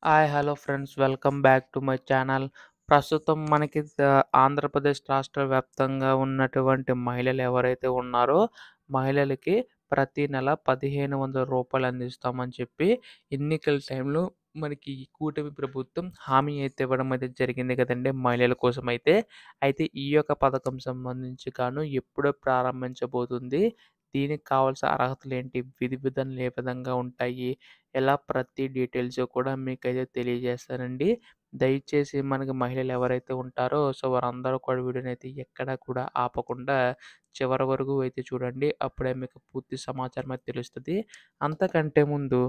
Hi! Hello friends. Welcome back to my channel. ప్రస్తుతం మనకి ఆంధ్రప్రదేశ్ రాష్ట్ర వ్యాప్తంగా ఉన్నటువంటి మహిళలు ఎవరైతే ఉన్నారో, మహిళలకి ప్రతి నెల రూ. 1,500 అందిస్తామని చెప్పి ఎన్నికల టైంలో మనకి ఈ కూటమి ప్రభుత్వం హామీ అయితే ఇవ్వడం అయితే జరిగింది కదండీ! మహిళల కోసమైతే. అయితే ఈ యొక్క పథకం సంబంధించి గాను ఎప్పుడు ప్రారంభించబోతుంది? దీనికి కావాల్సిన అర్హతలేంటి? విధి విధానాలు ఏ విధంగా ఉంటాయి? ఇలా ప్రతి డీటెయిల్స్ కూడా మీకైతే తెలియజేస్తానండి. దయచేసి మనకి మహిళలు ఎవరైతే ఉంటారో వారందరూ కూడా వీడియోనైతే ఎక్కడా కూడా ఆపకుండా చివరి వరకు అయితే చూడండి. అప్పుడే మీకు పూర్తి సమాచారం అయితే తెలుస్తది. అంతకంటే ముందు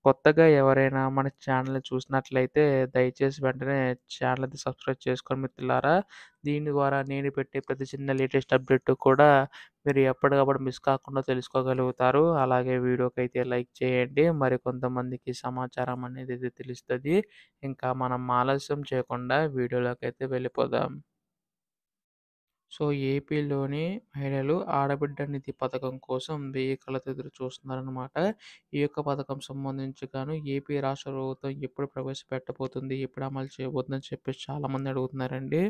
కొత్తగా ఎవరైనా మన ఛానల్‌ని చూసినట్లయితే దయచేసి వెంటనే ఛానల్ అయితే సబ్స్క్రైబ్ చేసుకోండి మిత్రులారా. దీని ద్వారా నేను పెట్టే ప్రతి చిన్న లేటెస్ట్ అప్డేట్ కూడా మీరు ఎప్పటికప్పుడు మిస్ కాకుండా తెలుసుకోగలుగుతారు. అలాగే వీడియోకైతే లైక్ చేయండి. మరికొంతమందికి సమాచారం అనేది అయితే తెలుస్తది. ఇంకా మనం ఆలస్యం చేయకుండా వీడియోలోకైతే వెళ్ళిపోదాం. ఏపీలోని మహిళలు ఆడబిడ్డ నిధి పథకం కోసం వెయ్యి కళ్ళతో ఎదురు చూస్తున్నారనమాట. ఈ యొక్క పథకం సంబంధించి గాను ఏపీ రాష్ట్ర ప్రభుత్వం ఎప్పుడు ప్రవేశపెట్టబోతుంది? ఎప్పుడు అమలు చేయబోతుందని చెప్పేసి చాలామంది అడుగుతున్నారండి.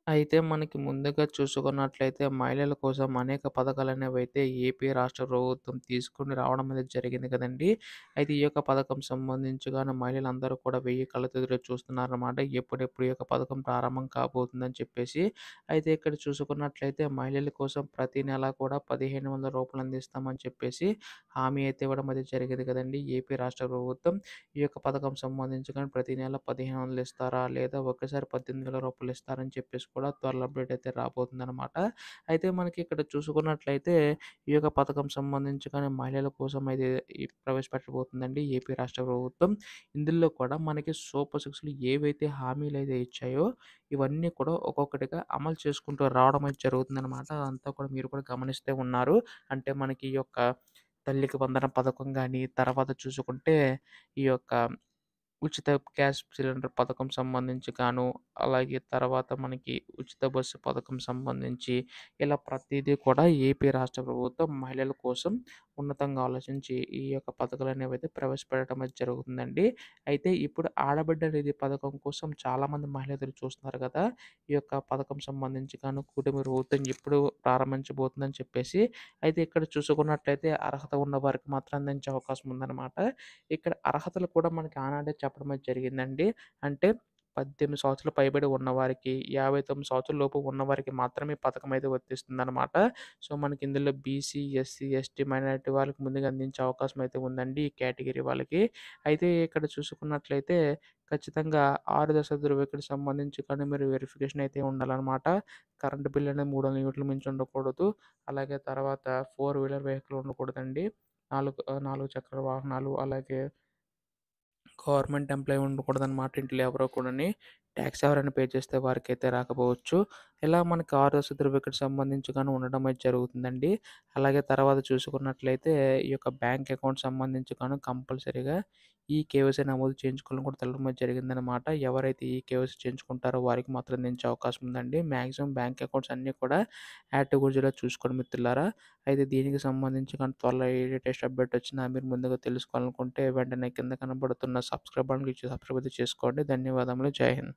అయితే మనకి ముందుగా చూసుకున్నట్లయితే మహిళల కోసం అనేక పథకాలనేవైతే ఏపీ రాష్ట్ర ప్రభుత్వం తీసుకొని రావడం అనేది జరిగింది కదండీ! అయితే ఈ యొక్క పథకం సంబంధించి గాను మహిళలందరూ కూడా వెయ్యి కళ్ళతో ఎదురు చూస్తున్నారన్నమాట. ఎప్పుడెప్పుడు ఈ యొక్క పథకం ప్రారంభం కాబోతుందని చెప్పేసి. అయితే ఇక్కడ చూసుకున్నట్లయితే మహిళల కోసం ప్రతి నెల కూడా రూ. 1,500 అందిస్తామని చెప్పేసి హామీ అయితే ఇవ్వడం అయితే జరిగింది కదండీ! ఏపీ రాష్ట్ర ప్రభుత్వం. ఈ యొక్క పథకం సంబంధించి కానీ ప్రతి నెల 1,500 ఇస్తారా? లేదా ఒకేసారి రూ. 18,000 ఇస్తారని చెప్పేసి కూడా త్వరలో అప్డేట్ అయితే రాబోతుందనమాట. అయితే మనకి ఇక్కడ చూసుకున్నట్లయితే ఈ యొక్క పథకం సంబంధించి కానీ మహిళల కోసం అయితే ప్రవేశపెట్టబోతుందండి ఏపీ రాష్ట్ర ప్రభుత్వం. ఇందులో కూడా మనకి సూపర్ సిక్స్‌లు ఏవైతే హామీలైతే ఇచ్చాయో ఇవన్నీ కూడా ఒక్కొక్కటిగా అమలు చేసుకుంటూ రావడం అయితే జరుగుతుందనమాట. అదంతా కూడా మీరు కూడా గమనిస్తే ఉన్నారు. అంటే మనకి ఈ యొక్క తల్లికి వందనం పథకం గాని, తర్వాత చూసుకుంటే ఈ యొక్క ఉచిత గ్యాస్ సిలిండర్ పథకం సంబంధించి గాను, అలాగే తర్వాత మనకి ఉచిత బస్సు పథకం సంబంధించి, ఇలా ప్రతీదీ కూడా ఏపీ రాష్ట్ర ప్రభుత్వం మహిళల కోసం ఉన్నతంగా ఆలోచించి ఈ యొక్క పథకాలనేవైతే ప్రవేశపెట్టడం అయితే జరుగుతుందండి. అయితే ఇప్పుడు ఆడబిడ్డ నిధి పథకం కోసం చాలామంది మహిళలు ఎదురు చూస్తున్నారు కదా! ఈ యొక్క పథకం సంబంధించి గాను కూటమి ప్రభుత్వం ఎప్పుడు ప్రారంభించబోతుందని చెప్పేసి. అయితే ఇక్కడ చూసుకున్నట్లయితే అర్హత ఉన్న వారికి మాత్రం అందించే అవకాశం ఉందన్నమాట. ఇక్కడ అర్హతలు కూడా మనకి ఆనాడే చెప్పడం అయితే జరిగిందండి. అంటే 18 సంవత్సరాలు పైబడి ఉన్నవారికి, 59 సంవత్సరాల లోపు ఉన్నవారికి మాత్రమే ఈ పథకం అయితే వర్తిస్తుందనమాట. మనకి ఇందులో బీసీ, ఎస్సీ, ఎస్టీ, మైనారిటీ వాళ్ళకి ముందుగా అందించే అవకాశం అయితే ఉందండి ఈ కేటగిరీ వాళ్ళకి. అయితే ఇక్కడ చూసుకున్నట్లయితే ఖచ్చితంగా 6 దశల ధృవీకరణకు సంబంధించి కానీ మీరు వెరిఫికేషన్ అయితే ఉండాలనమాట. కరెంట్ బిల్ అనేది 300 యూనిట్ల మించి ఉండకూడదు. అలాగే తర్వాత 4 వీలర్ వెహికల్ ఉండకూడదండి. 4 చక్ర వాహనాలు అలాగే గవర్నమెంట్ ఎంప్లాయీ ఉండకూడదనమాట ఇంట్లో ఎవరో కూడాని. ట్యాక్స్ ఎవరైనా పే చేస్తే వారికైతే రాకపోవచ్చు. ఇలా మనకి ఆరోగ్య ధృవీకరణకు సంబంధించి గాని ఉండడం అయితే జరుగుతుందండి. అలాగే తర్వాత చూసుకున్నట్లయితే ఈ యొక్క బ్యాంక్ అకౌంట్ సంబంధించి గాను కంపల్సరీగా ఈ కేవైసీ నమోదు చేయించుకోవాలని కూడా తెలపడం అయితే జరిగిందనమాట. ఎవరైతే ఈ కేవైసీ చేయించుకుంటారో వారికి మాత్రం అందించే అవకాశం ఉందండి. మాక్సిమం బ్యాంక్ అకౌంట్స్ అన్నీ కూడా యాక్టివ్‌గా ఉండేలా చూసుకోండి మిత్రులారా. అయితే దీనికి సంబంధించి కానీ త్వరలో ఏ లేటెస్ట్ అప్డేట్ వచ్చినా మీరు ముందుగా తెలుసుకోవాలనుకుంటే వెంటనే కింద కనబడుతున్న సబ్స్క్రైబ్ బటన్ క్లిక్ చేసి సబ్స్క్రైబ్ అయితే చేసుకోండి. ధన్యవాదములు. జై హింద్.